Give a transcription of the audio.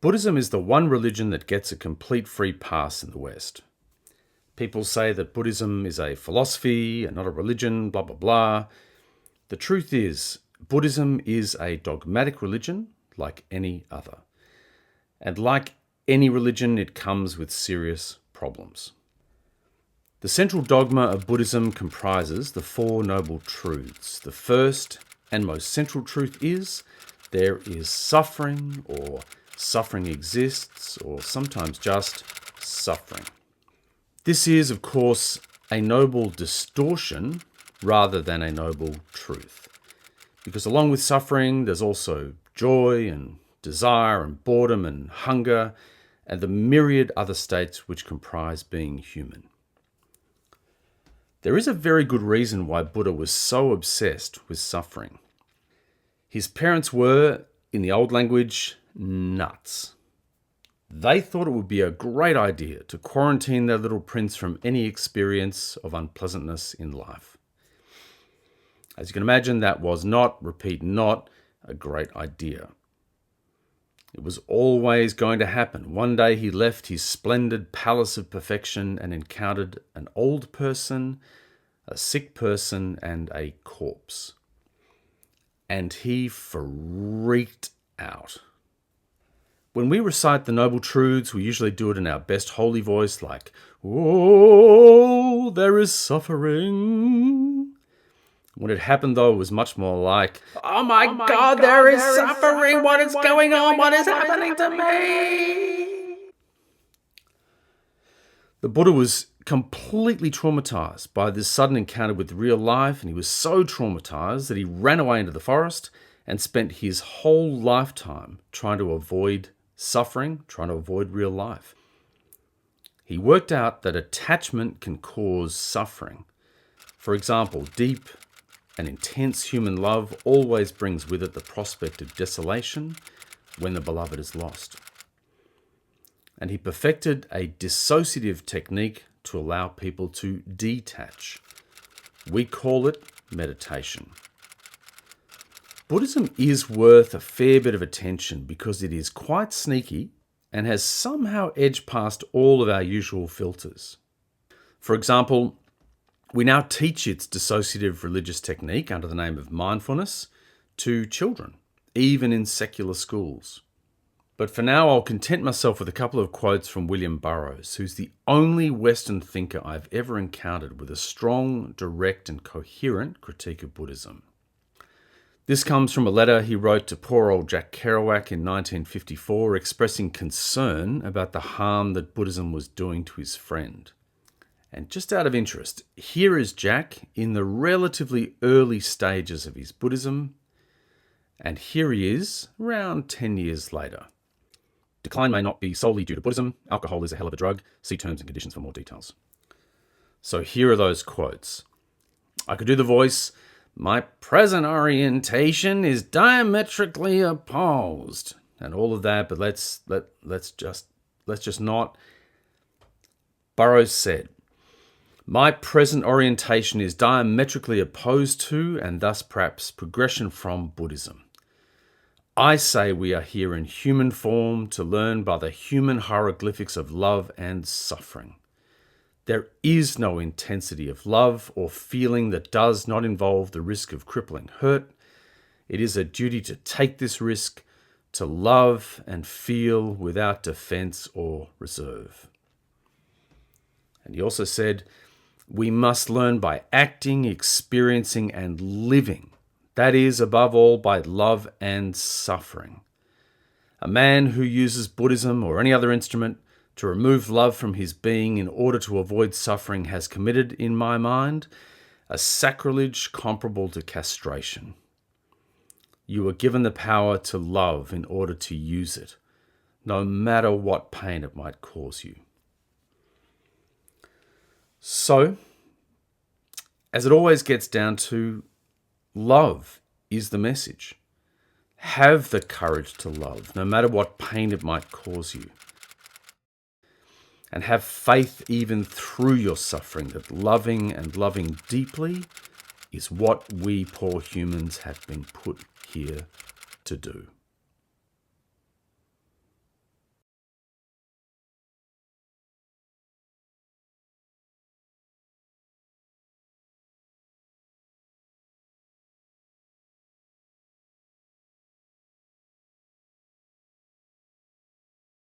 Buddhism is the one religion that gets a complete free pass in the West. People say that Buddhism is a philosophy and not a religion, blah, blah, blah. The truth is, Buddhism is a dogmatic religion like any other. And like any religion, it comes with serious problems. The central dogma of Buddhism comprises the Four Noble Truths. The first and most central truth is there is suffering, or suffering exists, or sometimes just suffering. This is, of course, a noble distortion rather than a noble truth. Because along with suffering, there's also joy and desire and boredom and hunger and the myriad other states which comprise being human. There is a very good reason why Buddha was so obsessed with suffering. His parents were, in the old language, nuts. They thought it would be a great idea to quarantine their little prince from any experience of unpleasantness in life. As you can imagine, that was not, repeat, not a great idea. It was always going to happen. One day he left his splendid palace of perfection and encountered an old person, a sick person, and a corpse. And he freaked out. When we recite the Noble Truths, we usually do it in our best holy voice, like, "Oh, there is suffering." When it happened, though, it was much more like, oh my God, there is suffering. What is going on? What is happening to me? The Buddha was completely traumatized by this sudden encounter with real life, and he was so traumatized that he ran away into the forest and spent his whole lifetime trying to avoid suffering, trying to avoid real life. He worked out that attachment can cause suffering. For example, deep and intense human love always brings with it the prospect of desolation when the beloved is lost. And he perfected a dissociative technique to allow people to detach. We call it meditation. Buddhism is worth a fair bit of attention because it is quite sneaky and has somehow edged past all of our usual filters. For example, we now teach its dissociative religious technique under the name of mindfulness to children, even in secular schools. But for now, I'll content myself with a couple of quotes from William Burroughs, who's the only Western thinker I've ever encountered with a strong, direct, and coherent critique of Buddhism. This comes from a letter he wrote to poor old Jack Kerouac in 1954, expressing concern about the harm that Buddhism was doing to his friend. And just out of interest, here is Jack in the relatively early stages of his Buddhism, and here he is around 10 years later. Decline may not be solely due to Buddhism. Alcohol is a hell of a drug. See terms and conditions for more details. So here are those quotes. I could do the voice. My present orientation is diametrically opposed, and all of that. But let's just not. Burroughs said, my present orientation is diametrically opposed to, and thus perhaps progression from, Buddhism. I say we are here in human form to learn by the human hieroglyphics of love and suffering. There is no intensity of love or feeling that does not involve the risk of crippling hurt. It is a duty to take this risk, to love and feel without defense or reserve. And he also said, we must learn by acting, experiencing, and living. That is, above all, by love and suffering. A man who uses Buddhism or any other instrument to remove love from his being in order to avoid suffering has committed, in my mind, a sacrilege comparable to castration. You are given the power to love in order to use it, no matter what pain it might cause you. So, as it always gets down to, love is the message. Have the courage to love, no matter what pain it might cause you. And have faith even through your suffering that loving and loving deeply is what we poor humans have been put here to do.